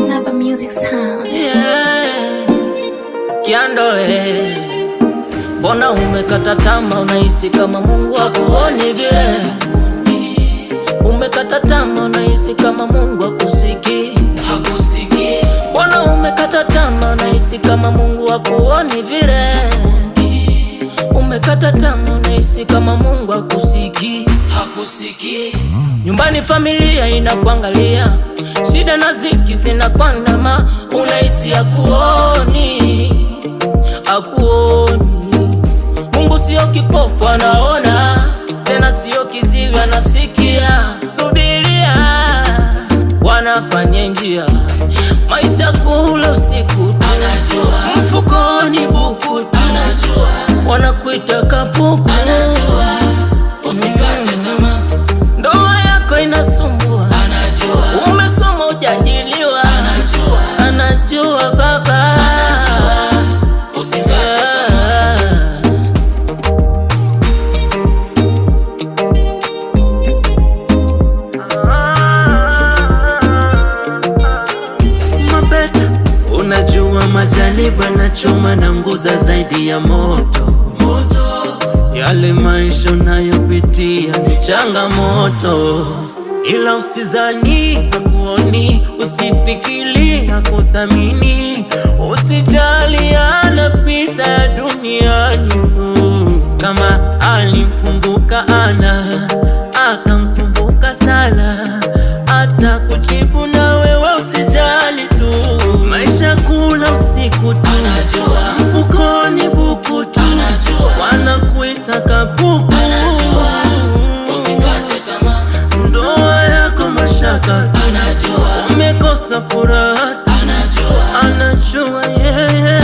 Napa music sound. Yeah. Kiando mbona umekata tamaa, unahisi kama Mungu hakuoni vile? Umekata tamaa, unahisi kama Mungu hakusikii. Mbona umekata tamaa, unahisi kama Mungu hakuoni vile? Umekata tamaa, unahisi kama Mungu hakusikii. Nyumbani familia inakuangalia, shida na ziki zinakuandama, unahisi hakuoni. Mungu sio kipofu, anaona, tena sio kiziwi, anasikia. Subiria, wanafanya njia, maisha kula usiku, anajua. Mfukoni buku, anajua. Wanakuita kapuku, anajua. Usikate tamaa, ndoa yako inasumbua, anajua. Umesoma hujajiliwa, anajua. Anajua baba, anajua. Usikate tamaa. Mabeta, unajua majaribu yanachoma na nguza zaidi ya moto. Yale maisha unayopitia ni changamoto, ila usizani hakuoni, usifikiri hakuthamini. Usijali anapita ya duniani, kama alimkumbuka Ana akamkumbuka Sala, hata kujibu na wewe usijali tu. Maisha kula usiku tu, anajua. Mfukoni buku tu, anajua. Wanakuita kapuku, anajua. Usikate tamaa, ndoa yako mashaka tu, anajua. umekosa furaha, Anajua. anajua yeye.